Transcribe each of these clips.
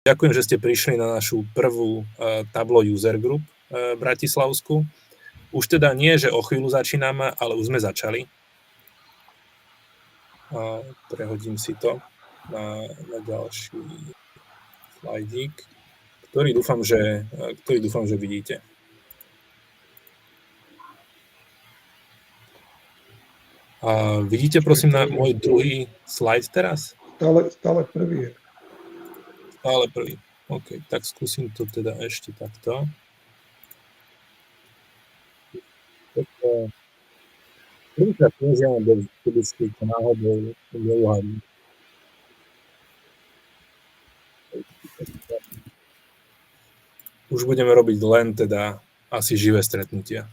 ďakujem, že ste prišli na našu prvú Tableau User Group bratislavskú. Už teda nie, že o chvíľu začíname, ale už sme začali. Prehodím si to na ďalší slajdík, ktorý dúfam, že vidíte. Vidíte, prosím, na môj druhý slajd teraz? Stále prvý je. Stále prvý. OK, tak skúsim to teda ešte takto. Prvýkrát používam bez keby to náhodou neuhádnu. Už budeme robiť len teda asi živé stretnutia.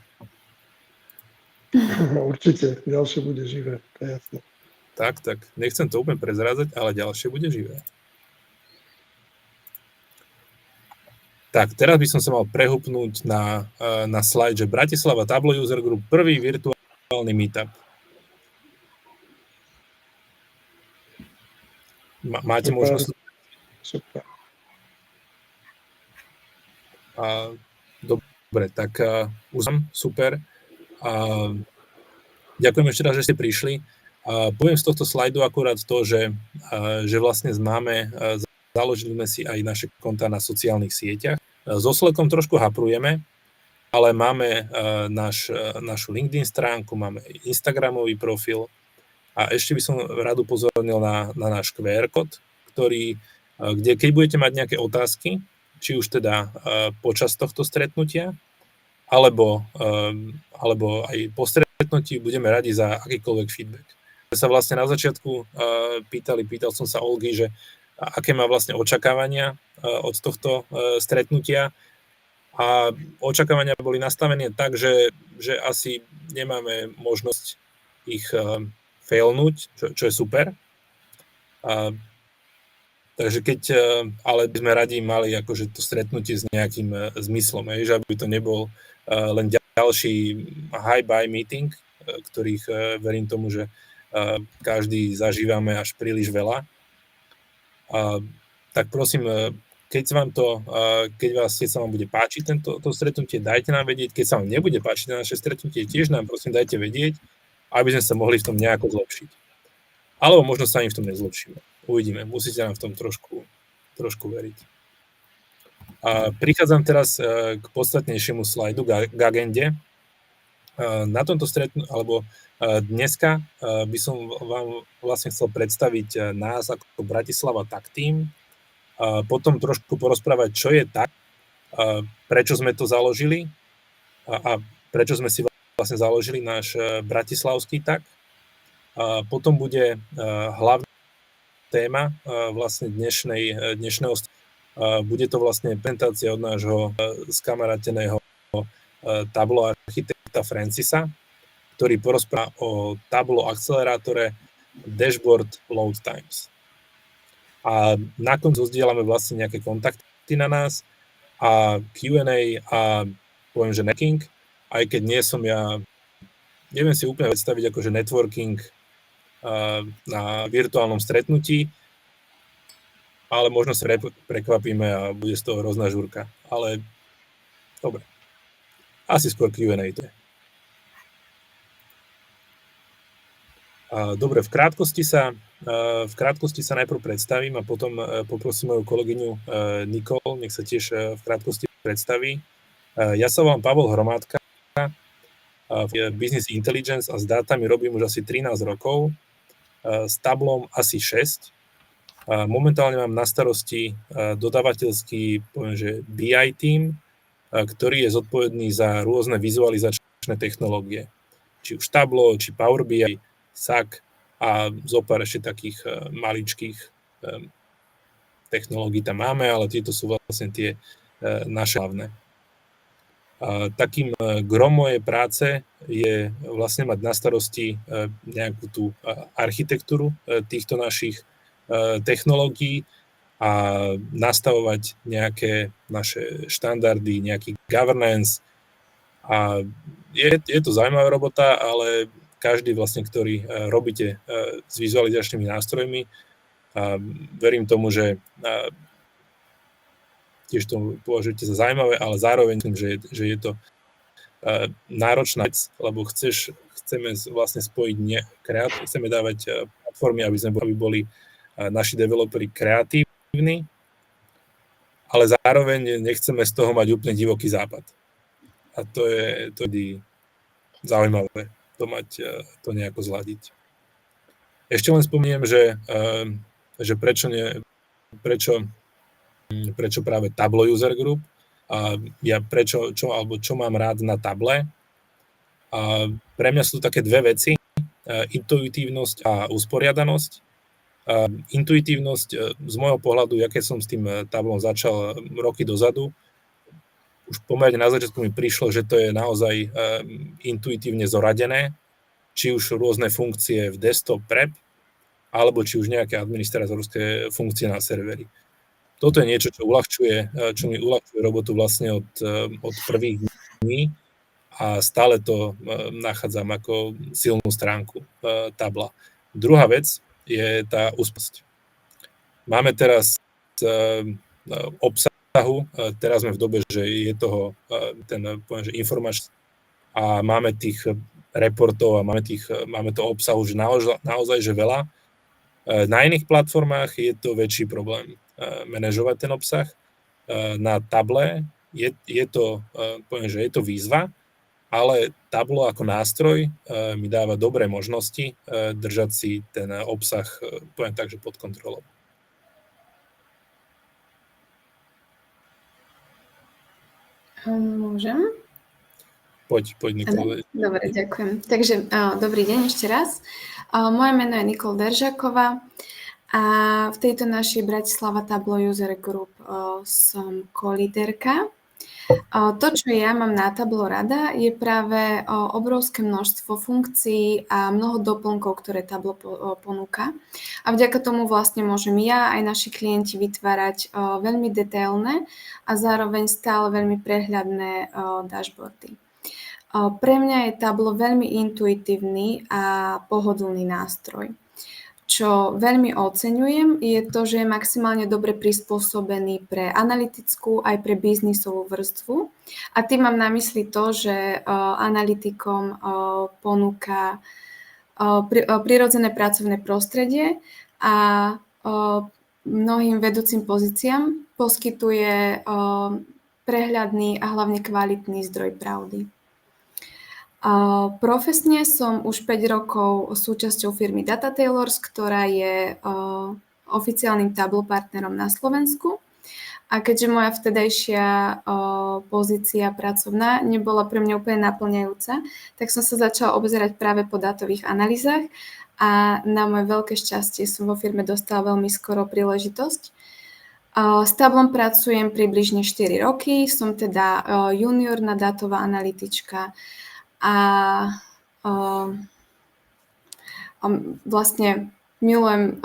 Určite, ďalšie bude živé, to je jasné. Tak, nechcem to úplne prezrádzať, ale ďalšie bude živé. Tak, teraz by som sa mal prehupnúť na slajd, že Bratislava Tableau User Group, prvý virtuálny meetup. Máte možnosť? Super. Dobre, tak super. Ďakujem ešte raz, že ste prišli. Poviem z tohto slajdu akurát to, že vlastne založili sme si aj naše kontá na sociálnych sieťach. So Slackom trošku haprujeme, ale máme našu LinkedIn stránku, máme Instagramový profil a ešte by som rád upozornil na náš QR kód, kde keď budete mať nejaké otázky, či už teda počas tohto stretnutia, alebo aj po stretnutí budeme radi za akýkoľvek feedback. Sa vlastne na začiatku pýtal som sa Olgy, že aké má vlastne očakávania od tohto stretnutia a očakávania boli nastavené tak, že asi nemáme možnosť ich failnúť, čo je super. Takže ale by sme radi mali akože to stretnutie s nejakým zmyslom, že aby to nebol len ďalší hi-bye meeting, ktorých verím tomu, že každý zažívame až príliš veľa. Tak prosím, keď sa vám bude páčiť to stretnutie, dajte nám vedieť. Keď sa vám nebude páčiť naše stretnutie, tiež nám prosím dajte vedieť, aby sme sa mohli v tom nejako zlepšiť. Alebo možno sa ani v tom nezlepšíme. Uvidíme, musíte nám v tom trošku veriť. Prichádzam teraz k podstatnejšiemu slajdu, k agende. Na tomto dneska by som vám vlastne chcel predstaviť nás ako Bratislava TUG team, potom trošku porozprávať, čo je TUG, prečo sme to založili a prečo sme si vlastne založili náš bratislavský TUG. Potom bude hlavná téma vlastne dnešného bude to vlastne prezentácia od nášho skamaráteného Tableau Architekta Francisa, ktorý porozpráva o Tableau akcelerátore Dashboard Load Times. A nakoniec zdieľame vlastne nejaké kontakty na nás a Q&A a poviem, že networking, aj keď neviem si úplne predstaviť akože networking na virtuálnom stretnutí, ale možno sa prekvapíme a bude z toho hrozná žúrka. Ale dobre. Asi skôr Q&A to je. Dobre, v krátkosti sa najprv predstavím a potom poprosím moju kolegyňu Nikol, nech sa tiež v krátkosti predstaví. Ja sa volám Pavel Hromádka, v Business Intelligence a s dátami robím už asi 13 rokov, s Tablom asi 6. Momentálne mám na starosti dodávateľský, poviem, že BI team, ktorý je zodpovedný za rôzne vizualizačné technológie. Či už Tableau, či Power BI, SAC a zopár ešte takých maličkých technológií tam máme, ale tieto sú vlastne tie naše hlavné. Takým grom mojej práce je vlastne mať na starosti nejakú tú architektúru týchto našich technológií a nastavovať nejaké naše štandardy, nejaký governance. A je to zaujímavá robota, ale každý vlastne, ktorý robíte s vizualizačnými nástrojmi, verím tomu, že tiež to považujete za zaujímavé, ale zároveň myslím, že je to náročná vec, lebo chceme vlastne spojiť chceme dávať platformy, aby boli naši developeri kreatívni, ale zároveň nechceme z toho mať úplne divoký západ. A to je zaujímavé to nejako zladiť. Ešte len spomeniem, že prečo práve Tableau User Group a čo mám rád na Table. A pre mňa sú to také dve veci, intuitívnosť a usporiadanosť. Intuitívnosť z môjho pohľadu, keď som s tým Tablom začal roky dozadu, už pomerne na začiatku mi prišlo, že to je naozaj intuitívne zoradené, či už rôzne funkcie v desktop prep, alebo či už nejaké administratorské funkcie na serveri. Toto je niečo, čo mi uľahčuje robotu vlastne od prvých dní a stále to nachádzam ako silnú stránku Tabla. Druhá vec je tá úspešnosť. Máme teraz obsahu, teraz sme v dobe, že je toho informačný a máme tých reportov a máme to obsahu, že naozaj že veľa. Na iných platformách je to väčší problém manažovať ten obsah. Na Table je to výzva, ale Tableau ako nástroj mi dáva dobré možnosti držať si ten obsah, poviem tak, že pod kontrolou. Môžem? Poď, Nikol. Dobre, ďakujem. Takže dobrý deň ešte raz. Moje meno je Nikol Deržáková a v tejto našej Bratislava Tableau User Group som co-líderka. To, čo ja mám na Tableau rada, je práve obrovské množstvo funkcií a mnoho doplnkov, ktoré Tableau ponúka. A vďaka tomu vlastne môžem ja aj naši klienti vytvárať veľmi detailné a zároveň stále veľmi prehľadné dashboardy. Pre mňa je Tableau veľmi intuitívny a pohodlný nástroj. Čo veľmi oceňujem, je to, že je maximálne dobre prispôsobený pre analytickú aj pre biznisovú vrstvu. A tým mám na mysli to, že analytikom ponúka prirodzené pracovné prostredie a mnohým vedúcim pozíciám poskytuje prehľadný a hlavne kvalitný zdroj pravdy. Profesne som už 5 rokov súčasťou firmy Data Tailors, ktorá je oficiálnym Tableau partnerom na Slovensku. A keďže moja vtedajšia pozícia pracovná nebola pre mňa úplne naplňajúca, tak som sa začala obzerať práve po dátových analýzach a na moje veľké šťastie som vo firme dostala veľmi skoro príležitosť. S Tablom pracujem približne 4 roky, som teda juniorná dátová analytička a vlastne milujem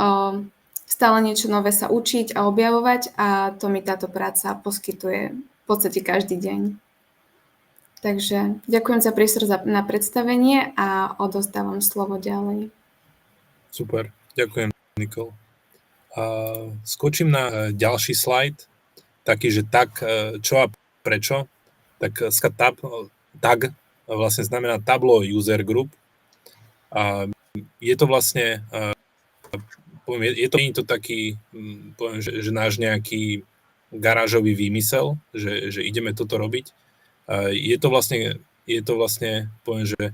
stále niečo nové sa učiť a objavovať a to mi táto práca poskytuje v podstate každý deň. Takže ďakujem za priestor na predstavenie a odovzdávam slovo ďalej. Super, ďakujem, Nikol. Skočím na ďalší slajd, taký, že čo a prečo. Tak TUG vlastne znamená Tableau User Group. Je to vlastne, nie je to taký, poviem, že náš nejaký garážový výmysel, že ideme toto robiť. Je to vlastne, poviem, že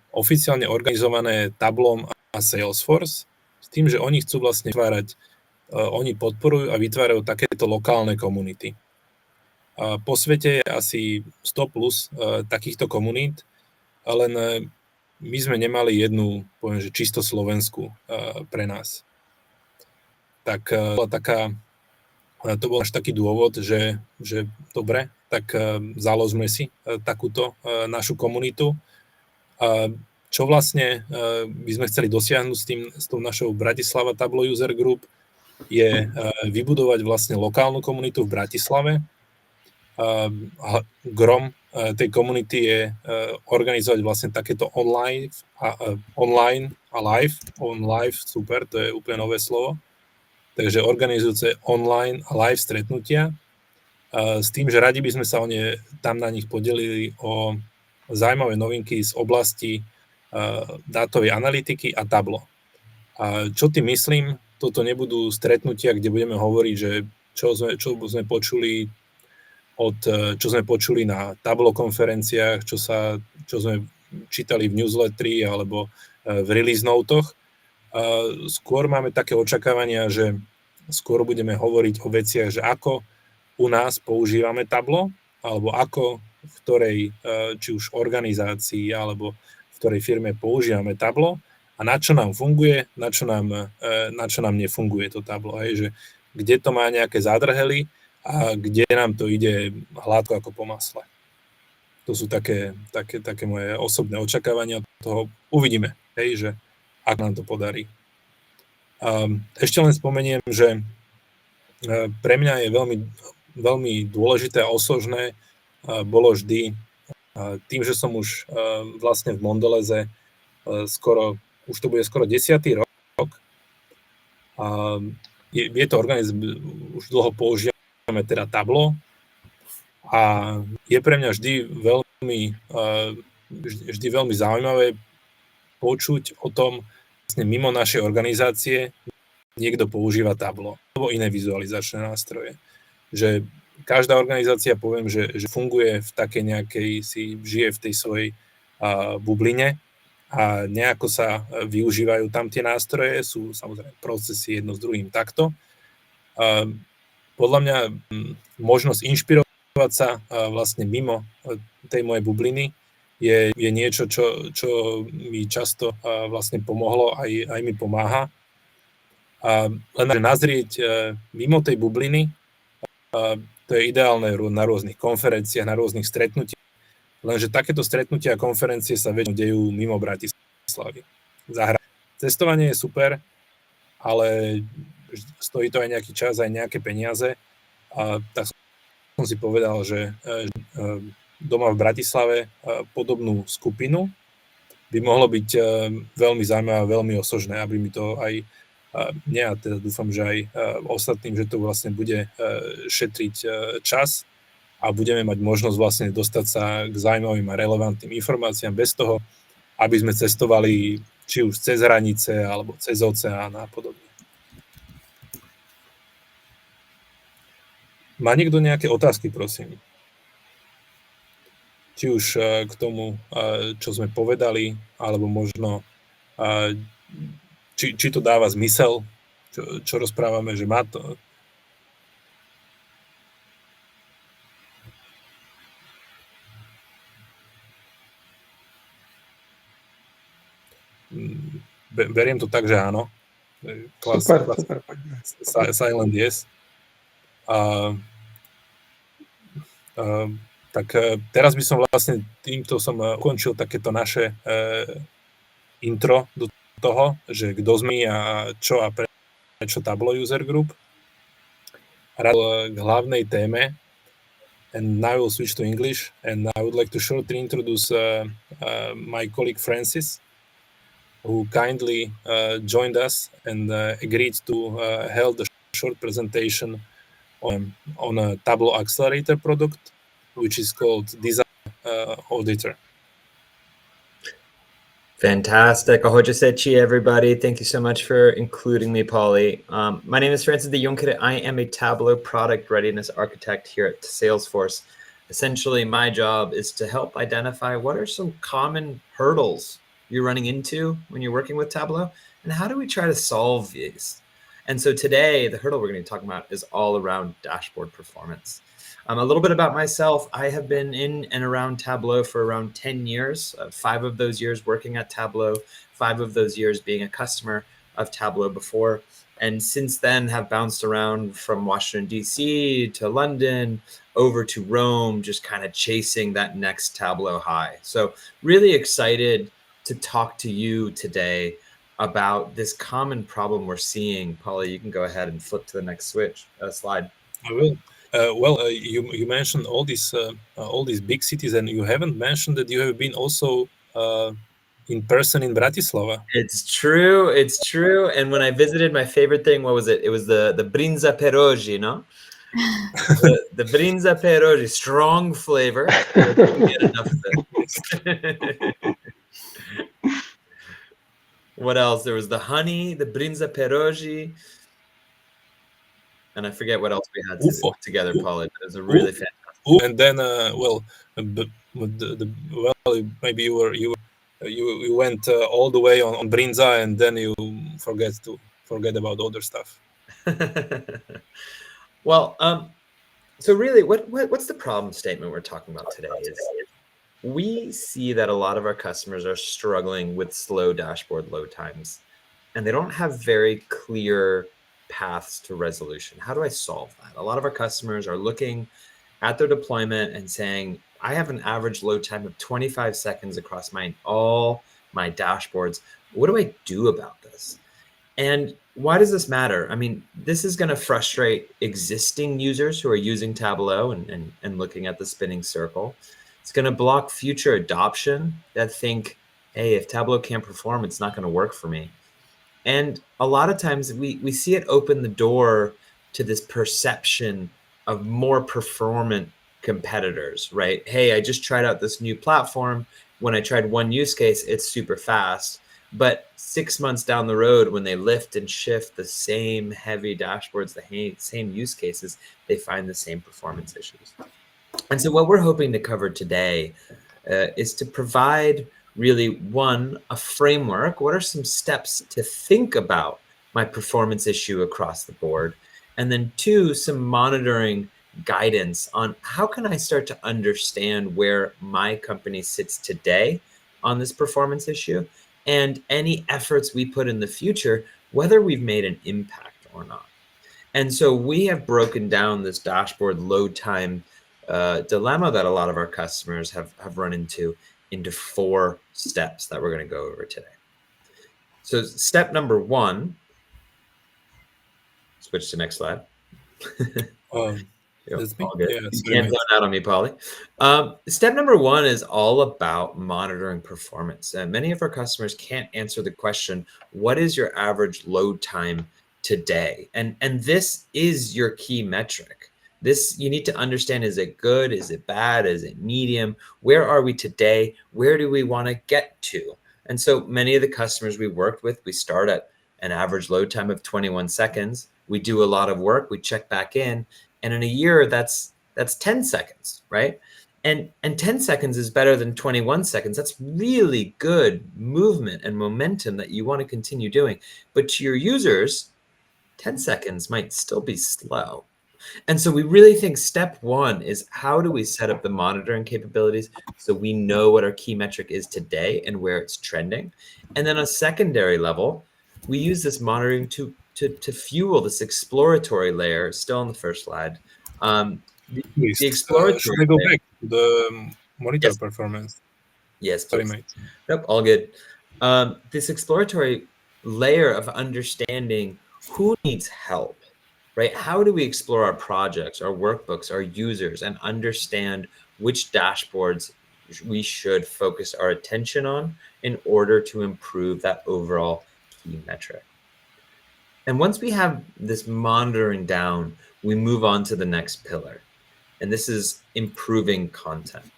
oficiálne organizované Tableau a Salesforce, s tým, že oni chcú vlastne vytvárať, oni podporujú a vytvárajú takéto lokálne komunity. Po svete je asi 100 plus takýchto komunít, len my sme nemali jednu, poviem, že čisto slovenskú pre nás. Tak to bol až taký dôvod, že dobre, tak založme si takúto našu komunitu. Čo vlastne by sme chceli dosiahnuť s tou našou Bratislava Tableau User Group, je vybudovať vlastne lokálnu komunitu v Bratislave. Grom tej komunity je organizovať vlastne takéto online a live, super, to je úplne nové slovo. Takže organizujúce online a live stretnutia s tým, že radi by sme sa tam na nich podelili o zaujímavé novinky z oblasti dátovej analytiky a Tableau. A čo tým myslím? Toto nebudú stretnutia, kde budeme hovoriť, že čo sme počuli na Tableau konferenciách, čo sme čítali v newsletteri alebo v release notoch. Skôr máme také očakávania, že skôr budeme hovoriť o veciach, že ako u nás používame Tableau, alebo ako v ktorej, či už organizácii, alebo v ktorej firme používame Tableau a na čo nám funguje, na čo nám nefunguje to Tableau. Hej, že kde to má nejaké zádrhely a kde nám to ide hladko ako po masle. To sú také moje osobné očakávania. Toho uvidíme, hej, že ak nám to podarí. Ešte len spomeniem, že pre mňa je veľmi, veľmi dôležité a osožné bolo vždy tým, že som už vlastne v Mondeleze už to bude skoro 10. rok. Je to organizácia, už dlho používame teda Tableau a je pre mňa vždy veľmi zaujímavé počuť o tom, vlastne mimo našej organizácie niekto používa Tableau alebo iné vizualizačné nástroje. Že každá organizácia, poviem, že funguje v takej nejakej, žije v tej svojej bubline a nejako sa využívajú tam tie nástroje, sú samozrejme procesy jedno s druhým takto. Podľa mňa možnosť inšpirovať sa vlastne mimo tej mojej bubliny je niečo, čo mi často vlastne pomohlo, aj mi pomáha. Len nazrieť mimo tej bubliny, to je ideálne na rôznych konferenciách, na rôznych stretnutiach, lenže takéto stretnutia a konferencie sa väčšinou dejú mimo Bratislavy. Cestovanie je super, ale stojí to aj nejaký čas, aj nejaké peniaze. A tak som si povedal, že doma v Bratislave podobnú skupinu by mohlo byť veľmi zaujímavé, veľmi osožné, aby mi to aj mne, a teda dúfam, že aj ostatným, že to vlastne bude šetriť čas a budeme mať možnosť vlastne dostať sa k zaujímavým a relevantným informáciám bez toho, aby sme cestovali či už cez hranice alebo cez oceán a podobne. Má niekto nejaké otázky, prosím? Či už k tomu, čo sme povedali, alebo možno či to dáva zmysel, čo rozprávame, že má to. Beriem to tak, že áno. Super. Silent yes. Tak teraz by som vlastne týmto som ukončil takéto naše intro do toho, že kto sme a čo a prečo Tableau User Group. Rád k hlavnej téme, and now I will switch to English, and I would like to shortly introduce my colleague Francis, who kindly joined us and agreed to hold a short presentation on a Tableau Accelerator product, which is called Design Auditor. Fantastic. Ahoje sechi, everybody. Thank you so much for including me, Polly. My name is Francis D. I am a Tableau product readiness architect here at Salesforce. Essentially, my job is to help identify what are some common hurdles you're running into when you're working with Tableau, and how do we try to solve these? And so today, the hurdle we're going to be talking about is all around dashboard performance. A little bit about myself. I have been in and around Tableau for around 10 years, 5 of those years working at Tableau, 5 of those years being a customer of Tableau before. And since then have bounced around from Washington, D.C. to London, over to Rome, just kind of chasing that next Tableau high. So really excited to talk to you today about this common problem we're seeing. Polly, you can go ahead and flip to the next slide. I will. You mentioned all these big cities, and you haven't mentioned that you have been also in person in Bratislava. It's true. And when I visited, my favorite thing, what was it? It was the Brinza Pierogi, no? The brinza pierogi, strong flavor. I didn't get enough of it. What else? There was the honey, the brinza pierogi, and I forget what else we had Ufo. together, Polly. But it was a really fantastic. And then, maybe you went all the way on brinza, and then you forget about other stuff. Well, so really, what's the problem statement we're talking about today? Is we see that a lot of our customers are struggling with slow dashboard load times, and they don't have very clear paths to resolution. How do I solve that? A lot of our customers are looking at their deployment and saying, I have an average load time of 25 seconds across all my dashboards. What do I do about this? And why does this matter? I mean, this is going to frustrate existing users who are using Tableau and looking at the spinning circle. It's going to block future adoption that think, hey, if Tableau can't perform, it's not going to work for me. And a lot of times we see it open the door to this perception of more performant competitors, right? Hey, I just tried out this new platform. When I tried one use case, it's super fast. But 6 months down the road, when they lift and shift the same heavy dashboards, the same use cases, they find the same performance issues. And so what we're hoping to cover today is to provide really, one, a framework. What are some steps to think about my performance issue across the board? And then two, some monitoring guidance on how can I start to understand where my company sits today on this performance issue, and any efforts we put in the future, whether we've made an impact or not. And so we have broken down this dashboard load time dilemma that a lot of our customers have run into 4 steps that we're going to go over today. So step number 1, switch to next slide. That's me. All good. Yeah, You can't zone out on me, Polly. Step number 1 is all about monitoring performance. And many of our customers can't answer the question, what is your average load time today? And this is your key metric. This, you need to understand, is it good? Is it bad? Is it medium? Where are we today? Where do we want to get to? And so many of the customers we worked with, we start at an average load time of 21 seconds. We do a lot of work. We check back in. And in a year, that's 10 seconds, right? And 10 seconds is better than 21 seconds. That's really good movement and momentum that you want to continue doing. But to your users, 10 seconds might still be slow. And so we really think step 1 is, how do we set up the monitoring capabilities so we know what our key metric is today and where it's trending? And then on a secondary level, we use this monitoring to fuel this exploratory layer, still on the first slide. The exploratory should I go back to the monitor Yes. performance? Yes, Sorry, please. mate. Nope, all good. This exploratory layer of understanding who needs help, right? How do we explore our projects, our workbooks, our users, and understand which dashboards we should focus our attention on in order to improve that overall key metric? And once we have this monitoring down, we move on to the next pillar. And this is improving content,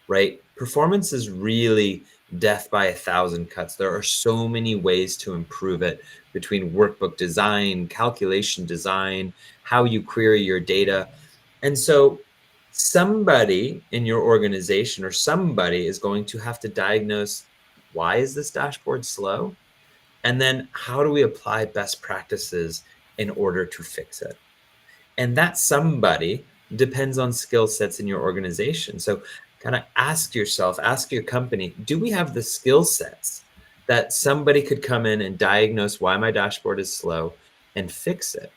right? Performance is really death by 1,000 cuts. There are so many ways to improve it, between workbook design, calculation design, how you query your data. And so somebody in your organization or somebody is going to have to diagnose, why is this dashboard slow? And then how do we apply best practices in order to fix it? And that somebody depends on skill sets in your organization. So kind of ask yourself, ask your company, do we have the skill sets that somebody could come in and diagnose why my dashboard is slow and fix it?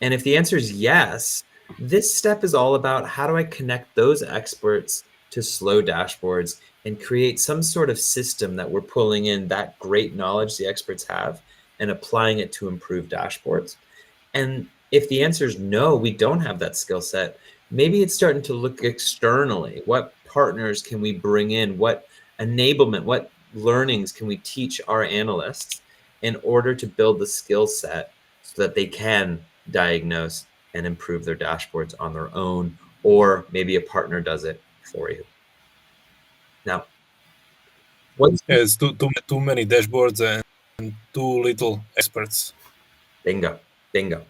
And if the answer is yes, this step is all about, how do I connect those experts to slow dashboards and create some sort of system that we're pulling in that great knowledge the experts have and applying it to improve dashboards? And if the answer is no, we don't have that skill set, maybe it's starting to look externally. What partners can we bring in? What enablement, what learnings can we teach our analysts in order to build the skill set so that they can diagnose and improve their dashboards on their own, or maybe a partner does it for you. Now, Yes, too many dashboards and too little experts. Bingo, bingo.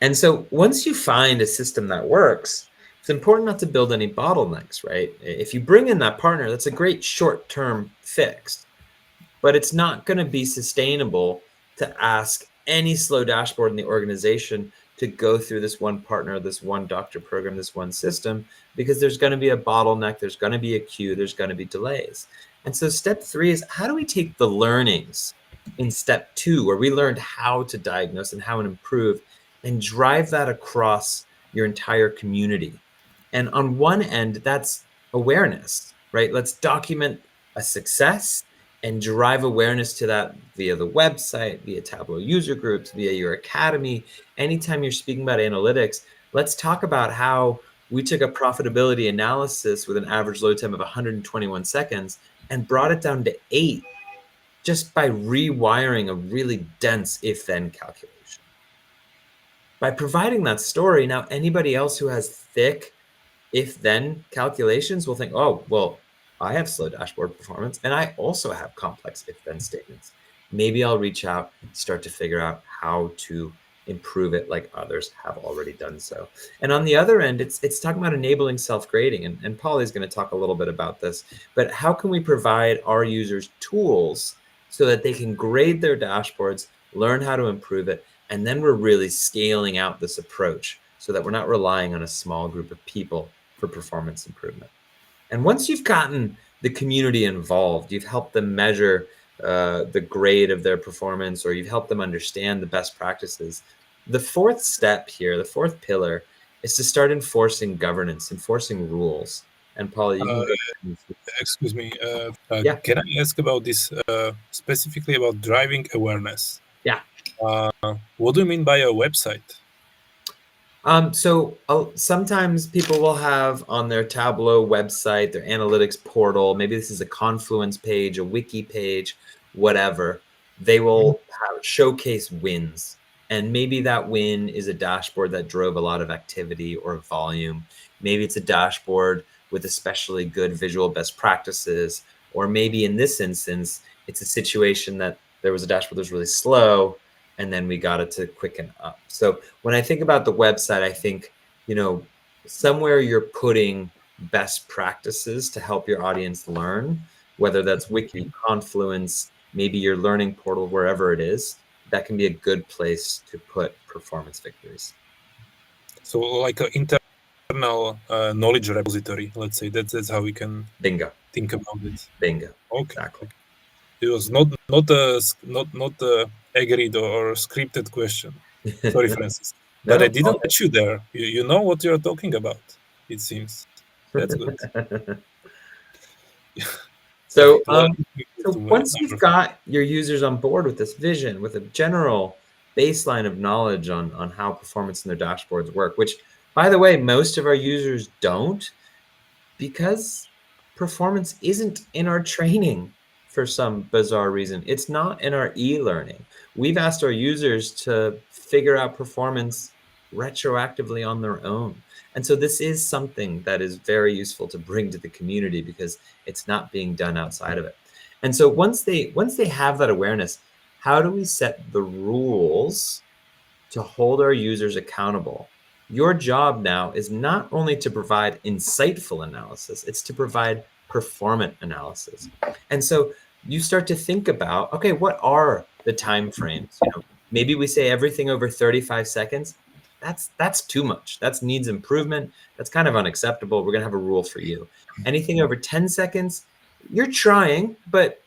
And so once you find a system that works, it's important not to build any bottlenecks, right? If you bring in that partner, that's a great short-term fix, but it's not going to be sustainable to ask any slow dashboard in the organization to go through this one partner, this one doctor program, this one system, because there's going to be a bottleneck, there's going to be a queue, there's going to be delays. And so step 3 is, how do we take the learnings in step 2, where we learned how to diagnose and how to improve, and drive that across your entire community? And on one end, that's awareness, right? Let's document a success and drive awareness to that via the website, via Tableau user groups, via your academy. Anytime you're speaking about analytics, let's talk about how we took a profitability analysis with an average load time of 121 seconds and brought it down to 8 just by rewiring a really dense if-then calculation. By providing that story, now anybody else who has thick if-then calculations will think, oh, well, I have slow dashboard performance, and I also have complex if-then statements. Maybe I'll reach out, start to figure out how to improve it like others have already done so. And on the other end, it's talking about enabling self-grading, and Polly's going to talk a little bit about this, but how can we provide our users tools so that they can grade their dashboards, learn how to improve it, and then we're really scaling out this approach so that we're not relying on a small group of people for performance improvement. And once you've gotten the community involved, you've helped them measure the grade of their performance, or you've helped them understand the best practices, the 4th step here, the 4th pillar, is to start enforcing governance, enforcing rules. And Paul, you can go. Excuse me. Yeah. Can I ask about this specifically about driving awareness? Yeah. What do you mean by a website? So sometimes people will have on their Tableau website, their analytics portal, maybe this is a Confluence page, a wiki page, whatever. They will showcase wins. And maybe that win is a dashboard that drove a lot of activity or volume. Maybe it's a dashboard with especially good visual best practices. Or maybe in this instance, it's a situation that there was a dashboard that was really slow, and then we got it to quicken up. So when I think about the website, I think, somewhere you're putting best practices to help your audience learn, whether that's Wiki, Confluence, maybe your learning portal, wherever it is, that can be a good place to put performance victories. So like an internal knowledge repository, let's say. That's how we can Bingo. think about it. Bingo. Okay. Exactly. It was not a agreed or scripted question. Sorry, Francis. But I didn't catch you there. You know what you're talking about, it seems. That's good. So once you've got your users on board with this vision, with a general baseline of knowledge on how performance in their dashboards work, which, by the way, most of our users don't, because performance isn't in our training for some bizarre reason. It's not in our e-learning. We've asked our users to figure out performance retroactively on their own. And so this is something that is very useful to bring to the community because it's not being done outside of it. And so once they have that awareness, how do we set the rules to hold our users accountable? Your job now is not only to provide insightful analysis, it's to provide performant analysis. And so you start to think about, okay, what are the time frames? Maybe we say everything over 35 seconds. That's too much. That needs improvement. That's kind of unacceptable. We're going to have a rule for you. Anything over 10 seconds, you're trying, but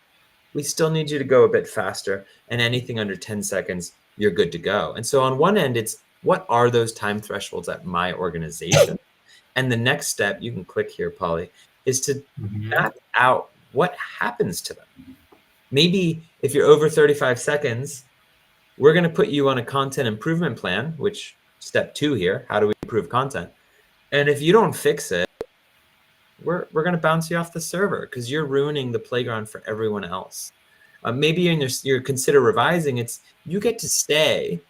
we still need you to go a bit faster. And anything under 10 seconds, you're good to go. And so on one end, it's what are those time thresholds at my organization? And the next step, you can click here, Polly, is to map out what happens to them. Maybe if you're over 35 seconds, we're going to put you on a content improvement plan, which step 2 here, how do we improve content? And if you don't fix it, we're going to bounce you off the server because you're ruining the playground for everyone else. Maybe in your consider revising, it's you get to stay,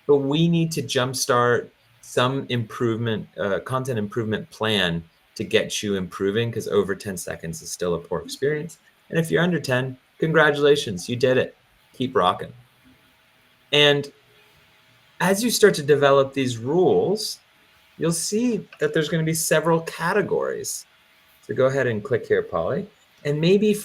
but we need to jumpstart some improvement, content improvement plan to get you improving, because over 10 seconds is still a poor experience. And if you're under 10, congratulations, you did it. Keep rocking. And as you start to develop these rules, you'll see that there's going to be several categories. So go ahead and click here, Polly. And maybe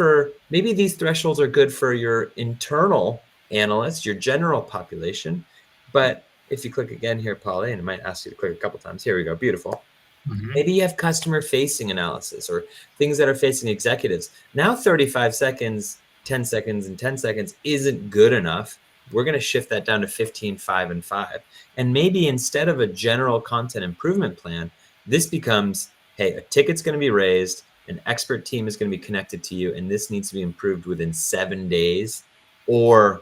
these thresholds are good for your internal analysts, your general population. But if you click again here, Polly, and it might ask you to click a couple times. Here we go, beautiful. Maybe you have customer-facing analysis or things that are facing executives. Now 35 seconds, 10 seconds, and 10 seconds isn't good enough. We're going to shift that down to 15, 5, and 5. And maybe instead of a general content improvement plan, this becomes, hey, a ticket's going to be raised, an expert team is going to be connected to you, and this needs to be improved within 7 days, or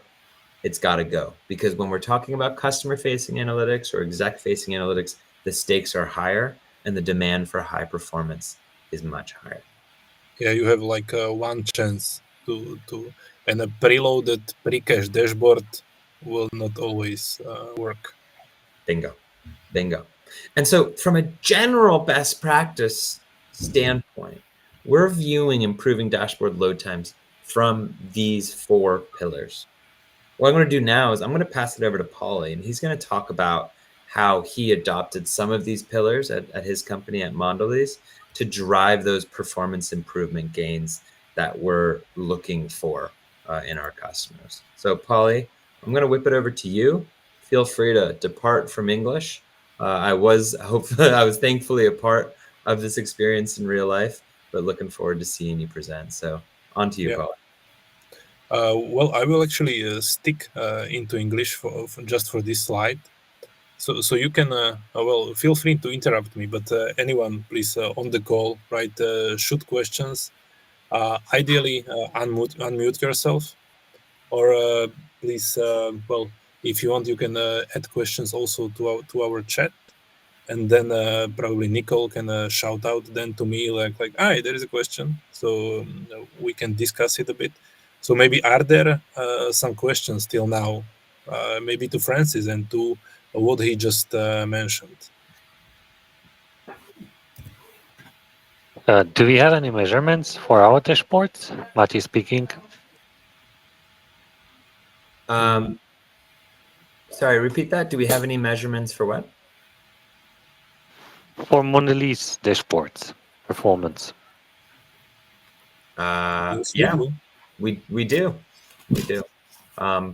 it's got to go. Because when we're talking about customer-facing analytics or exec-facing analytics, the stakes are higher, and the demand for high performance is much higher. Yeah, you have like one chance to and a preloaded pre-cache dashboard will not always work. Bingo. And so from a general best practice standpoint, we're viewing improving dashboard load times from these 4 pillars. What I'm going to do now is I'm going to pass it over to Paulie, and he's going to talk about how he adopted some of these pillars at his company at Mondelez to drive those performance improvement gains that we're looking for in our customers. So Paulie, I'm going to whip it over to you. Feel free to depart from English. I was thankfully a part of this experience in real life, but looking forward to seeing you present. So on to you, Yeah. Paulie. Well, I will actually stick into English just for this slide. So you can, well, feel free to interrupt me, but anyone, please, on the call, right, shoot questions. Ideally, unmute yourself, or please, well, if you want, you can add questions also to our chat, and then probably Nicole can shout out then to me like, "Hi, there is a question," so we can discuss it a bit. So maybe are there some questions till now, maybe to Francis and to what he just mentioned? Do we have any measurements for our dashboards? Mati speaking. Sorry, repeat that. Do we have any measurements for what? For Mondelez dashboards performance. Yes, Yeah, do. we do.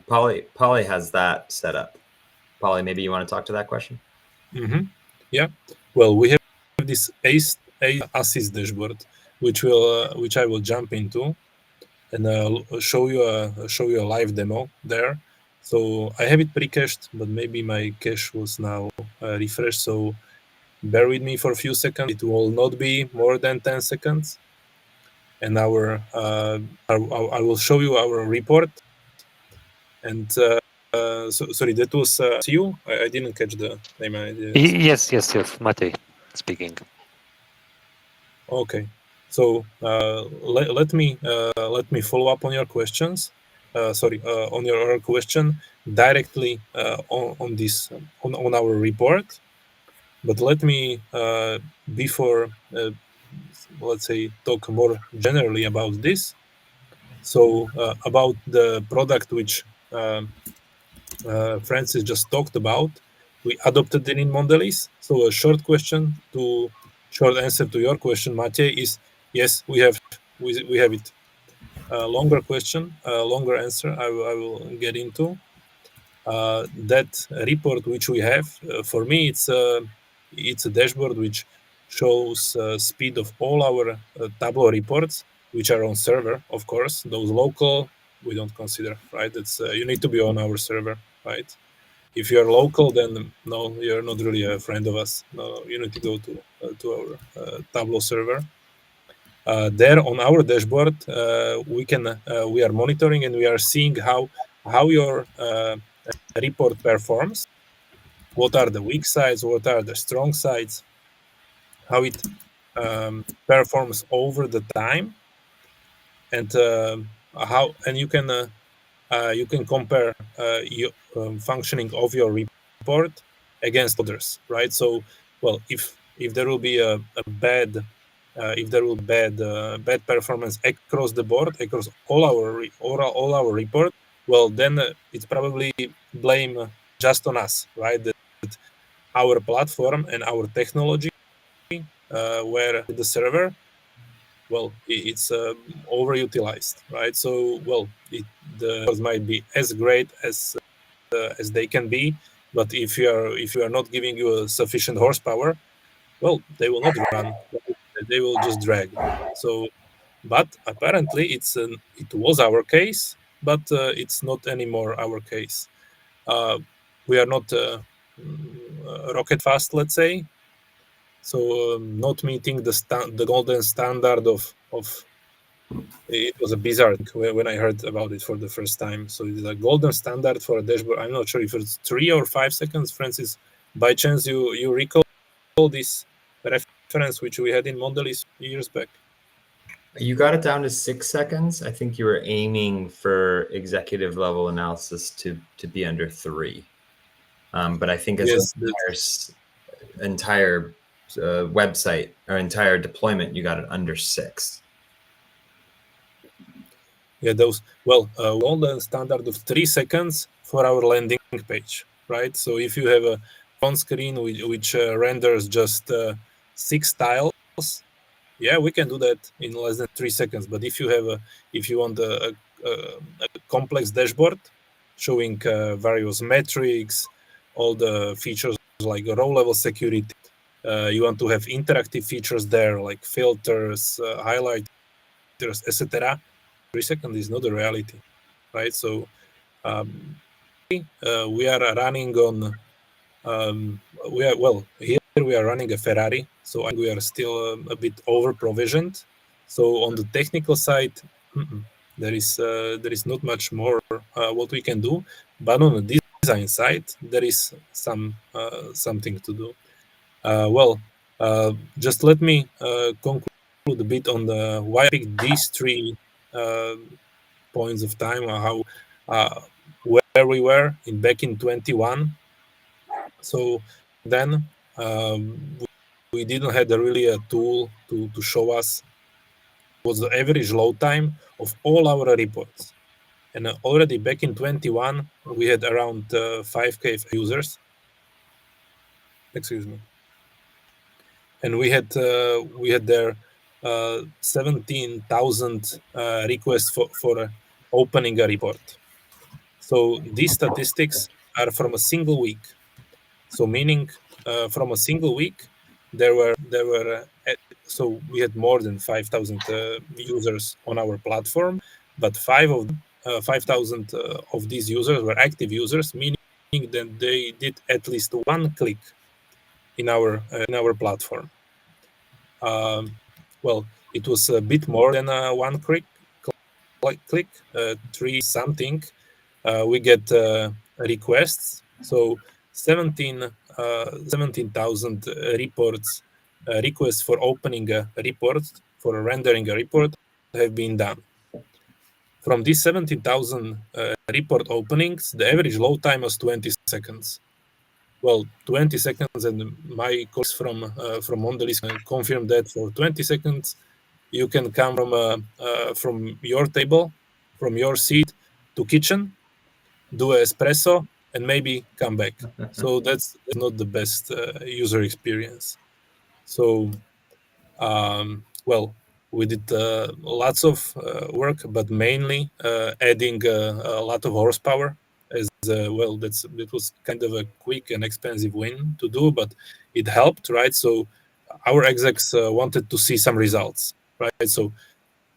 Polly has that set up. Polly, maybe you want to talk to that question? Yeah. Well, we have this ACE assist dashboard, which I will jump into and show you a live demo there. So I have it pre-cached, but maybe my cache was now refreshed. So bear with me for a few seconds. It will not be more than 10 seconds. And I will show you our report. And sorry, that was you? I didn't catch the name. Yes, Mate speaking. Okay, so let me follow up on your questions. On your question directly on this on our report. But let me before let's say talk more generally about this. So about the product which Francis just talked about, we adopted it in Mondelez. So a short answer to your question, Matej, is yes, we have it. Longer question, longer answer. I will get into that report which we have. For me, it's a dashboard which shows speed of all our Tableau reports, which are on server, of course. Those local we don't consider, right? It's you need to be on our server, right? If you're local, then no, you're not really a friend of us. No, you need to go to our Tableau server. There on our dashboard, we are monitoring and we are seeing how your report performs. What are the weak sides? What are the strong sides? How it performs over the time, and you can compare your functioning of your report against others, right? So, well, if there will be a bad bad performance across the board, across all our report, well, then it's probably blame just on us, right? That our platform and our technology, where the server, well, it's overutilized, right? So, well, the servers might be as great as they can be, but if you are not giving you a sufficient horsepower, well, they will not run. They will just drag. So, but apparently it was our case, but it's not anymore our case. We are not rocket fast, let's say. So not meeting the golden standard of it was a bizarre thing when I heard about it for the first time. So it's a golden standard for a dashboard. I'm not sure if it's 3 or 5 seconds. Francis, by chance you recall this reference which we had in Mondelez years back? You got it down to 6 seconds. I think you were aiming for executive level analysis to be under 3. But I think as Yes, entire website or entire deployment, you got it under 6. Yeah, those, well, golden standard of 3 seconds for our landing page, right? So if you have a front screen which renders just 6 tiles, yeah, we can do that in less than 3 seconds. But if you want a complex dashboard showing various metrics, all the features like row level security, you want to have interactive features there like filters, highlighters, etc. 3 seconds is not a reality, right? So we are running on here we are running a Ferrari, so I think we are still a bit over provisioned. So on the technical side, there is not much more what we can do, but on the design side, there is something to do. Just let me conclude a bit on the why I picked these 3 points of time, how where we were back in 21. So then we didn't have really a tool to show us what's the average load time of all our reports. And already back in 21, we had around 5K users. Excuse me. And we had there 17,000 requests for opening a report. So these statistics are from a single week. So meaning from a single week, there were so we had more than 5,000 users on our platform, but 5,000 of these users were active users, meaning that they did at least one click in our platform. Well, it was a bit more than one click, 3 something. We get requests. So 17,000 reports, requests for opening a report, for rendering a report have been done. From these 17,000 report openings, the average load time was 20 seconds. Well, 20 seconds, and my colleagues from Mondelez can confirm that for 20 seconds, you can come from your table, from your seat to kitchen, do an espresso, and maybe come back. So that's not the best user experience. So, well, we did lots of work, but mainly adding a lot of horsepower. As well, that was kind of a quick and expensive win to do, but it helped, right? So our execs wanted to see some results, right? So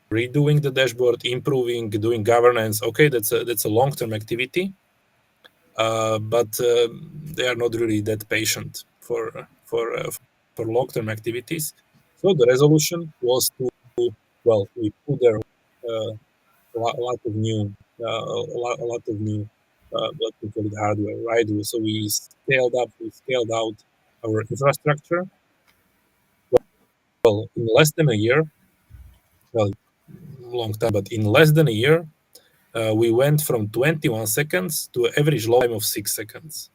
redoing the dashboard, improving, doing governance. Okay, that's a long-term activity, but they are not really that patient for long-term activities. So the resolution was to, well, we put there a lot of new let me call it hardware, right? So we scaled out our infrastructure. Well, in less than a year, well, long time, but in less than a year, we went from 21 seconds to an average load time of 6 seconds.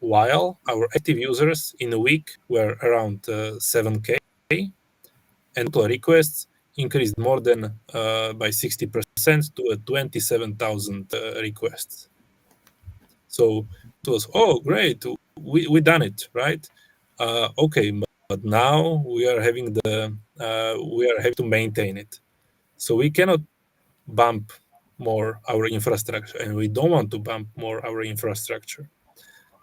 while our active users in a week were around 7K, and total requests increased more than by 60% to 27,000 requests. So it was, oh, great, we done it, right? Okay, but now we are having to maintain it. So we cannot bump more our infrastructure, and we don't want to bump more our infrastructure.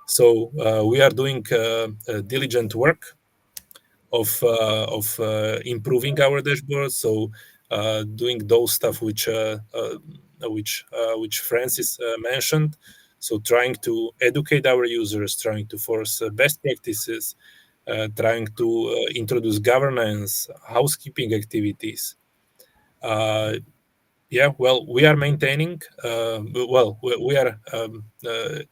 So we are doing diligent work of improving our dashboard. So doing those stuff which Francis mentioned. So trying to educate our users, trying to force best practices, trying to introduce governance, housekeeping activities. Yeah, well, we are maintaining, we are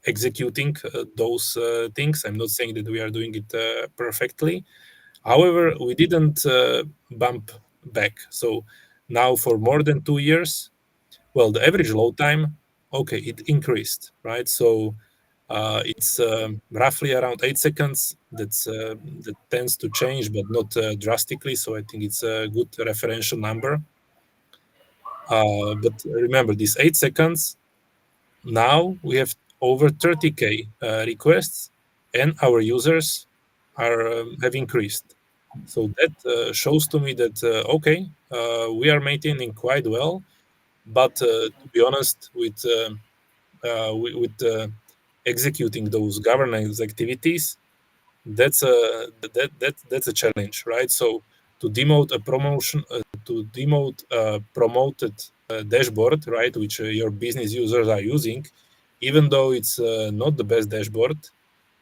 executing those things. I'm not saying that we are doing it perfectly. However, we didn't bump back. So now for more than 2 years, well, the average load time, okay, it increased, right? So it's roughly around 8 seconds. That tends to change, but not drastically. So I think it's a good referential number. But remember, these 8 seconds, now we have over 30K requests, and our users have increased. So that shows to me that, okay, we are maintaining quite well. But to be honest, with executing those governance activities, that's a challenge, right? So to demote a promoted dashboard, right, which your business users are using, even though it's not the best dashboard,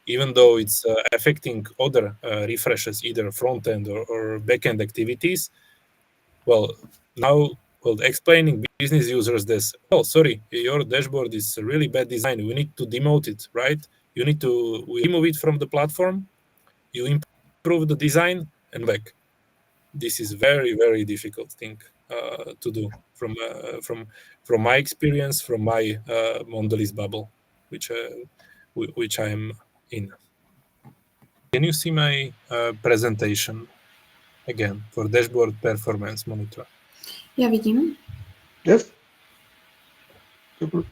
even though it's affecting other refreshes, either front end or back end activities. Well, now, explaining business users this, oh, sorry, your dashboard is a really bad design. We need to demote it, right? We remove it from the platform. You improve the design and back. This is very, very difficult thing to do from my experience, from my Mondelez bubble, which I am in. Can you see my presentation again for dashboard performance monitor? Ja vidím. Yes. Super.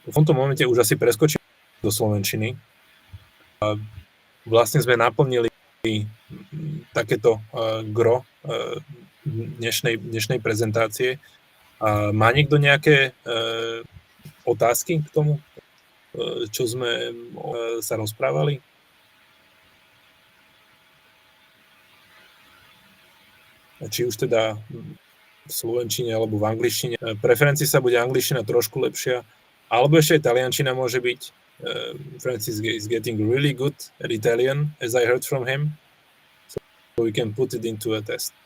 V tomto momente už asi preskočím do slovenčiny. Vlastne sme naplnili takéto gro dnešnej prezentácie. Má niekto nejaké otázky k tomu, čo sme sa rozprávali? Či už teda v slovenčine alebo v angličtine. Preferencii sa bude angličtina trošku lepšia, alebo ešte taliančina môže byť. Francis is getting really good at Italian, as I heard from him. So we can put it into a test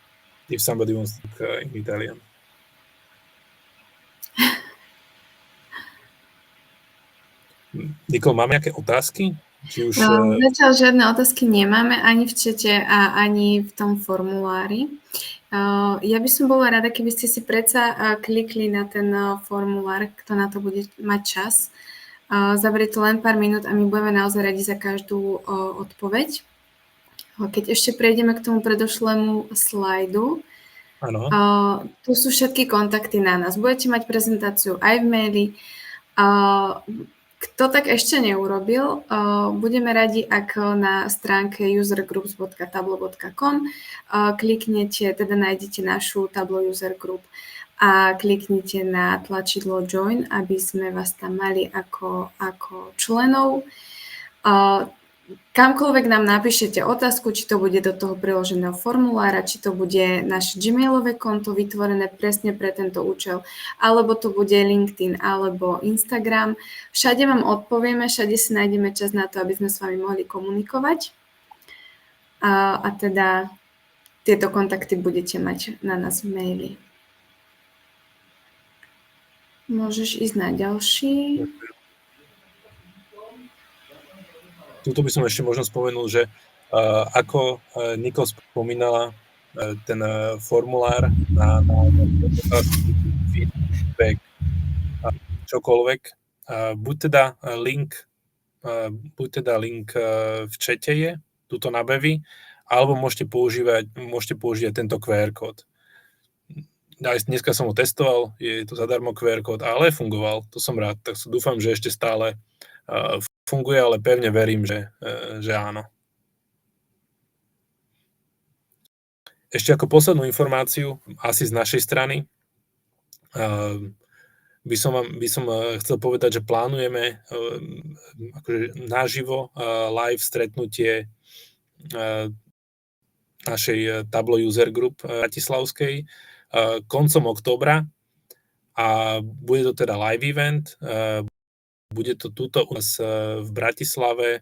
if somebody wants to speak in Italian. Nikol, máme nejaké otázky? Zatiaľ žiadne otázky nemáme ani v čete a ani v tom formulári. Ja by som bola rada, keby ste si predsa klikli na ten formulár, kto na to bude mať čas. Zaberie to len pár minút a my budeme naozaj radi za každú odpoveď. Keď ešte prejdeme k tomu predošlému slajdu, tu sú všetky kontakty na nás. Budete mať prezentáciu aj v maili. Kto tak ešte neurobil, budeme radi, ak na stránke usergroups.tableau.com kliknete, teda nájdete našu Tableau User Group a kliknite na tlačidlo Join, aby sme vás tam mali ako členov. Kamkoľvek nám napíšete otázku, či to bude do toho priloženého formulára, či to bude naše gmailové konto vytvorené presne pre tento účel, alebo to bude LinkedIn alebo Instagram. Všade vám odpovieme, všade si nájdeme čas na to, aby sme s vami mohli komunikovať. A teda tieto kontakty budete mať na nás v maili. Môžeš ísť na ďalší. Tuto by som ešte možno spomenul, že ako Nikol spomínala, ten formulár na feedback, čo čokoľvek, buď teda link v čete je, tuto na Bevi, alebo môžete použiť tento QR kód. Dneska som ho testoval, je to zadarmo QR kód, ale fungoval, to som rád, tak dúfam, že ešte stále funguje, ale pevne verím, že áno. Ešte ako poslednú informáciu, asi z našej strany, by som chcel povedať, že plánujeme akože naživo live stretnutie našej Tableau User Group bratislavskej koncom októbra a bude to teda live event. Bude to tuto u nás v Bratislave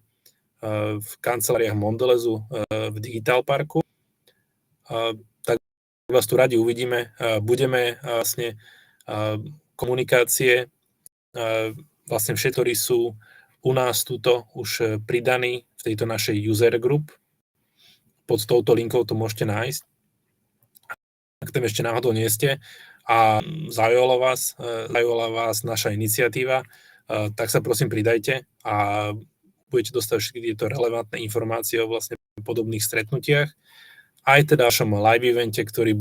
v kanceláriách Mondelezu v Digital Parku. Tak vás tu radi uvidíme. Budeme vlastne komunikácie, vlastne všetci, ktorí sú u nás tuto už pridaní v tejto našej user group. Pod touto linkou to môžete nájsť. Ak tam ešte náhodou nie ste a zaujala vás naša iniciatíva, tak sa prosím pridajte a budete dostať všetky tieto relevantné informácie o vlastne podobných stretnutiach. Aj teda našom live evente, ktorý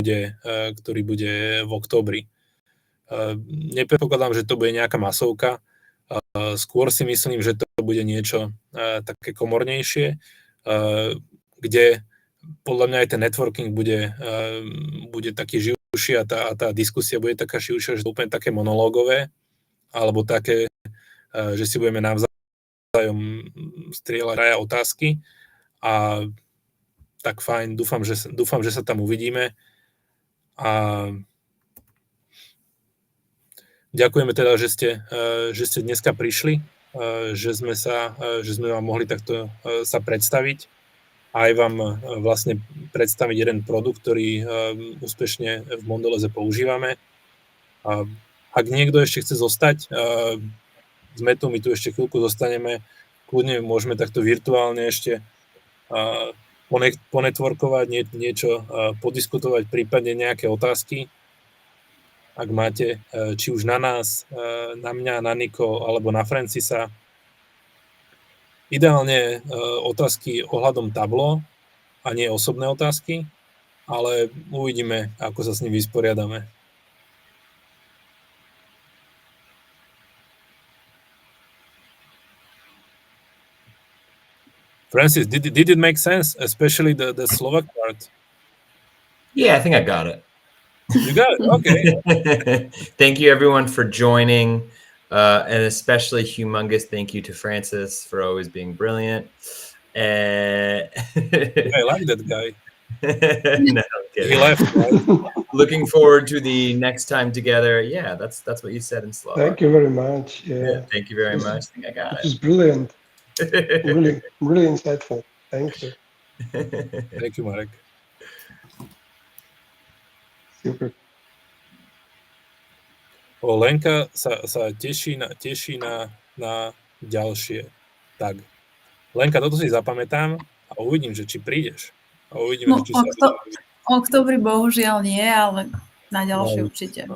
bude v októbri. Nepredpokladám, že to bude nejaká masovka. Skôr si myslím, že to bude niečo také komornejšie, kde podľa mňa aj ten networking bude taký živší a tá diskusia bude taká živšia, že to úplne také monológové, alebo také, že si budeme navzájom strieľať otázky a tak fajn, dúfam, že sa tam uvidíme a ďakujeme teda, že ste dneska prišli, že sme vám mohli takto sa predstaviť a aj vám vlastne predstaviť jeden produkt, ktorý úspešne v Mondeleze používame. Ak niekto ešte chce zostať, my tu ešte chvíľku zostaneme, kľudne môžeme takto virtuálne ešte ponetworkovať, niečo podiskutovať, prípadne nejaké otázky, ak máte, či už na nás, na mňa, na Niko, alebo na Francisa. Ideálne otázky ohľadom Tableau a nie osobné otázky, ale uvidíme, ako sa s ním vysporiadame. Francis, did it make sense, especially the Slovak part? Yeah, I think I got it. You got it, okay. Thank you everyone for joining, and especially humongous thank you to Francis for always being brilliant. I like that guy. No, I'm kidding. He left, right? Looking forward to the next time together. Yeah, that's what you said in Slovak. Thank you very much. Yeah. Thank you very much. I think I got This is brilliant. it. Really insightful. Thank you. Thank you, Marek. Super. Lenka sa teší na ďalšie. Tak. Lenka, toto si zapamätám a uvidím, že či prídeš. A uvidíme, či sa... Oktobri bohužiaľ nie, ale na ďalšie určite.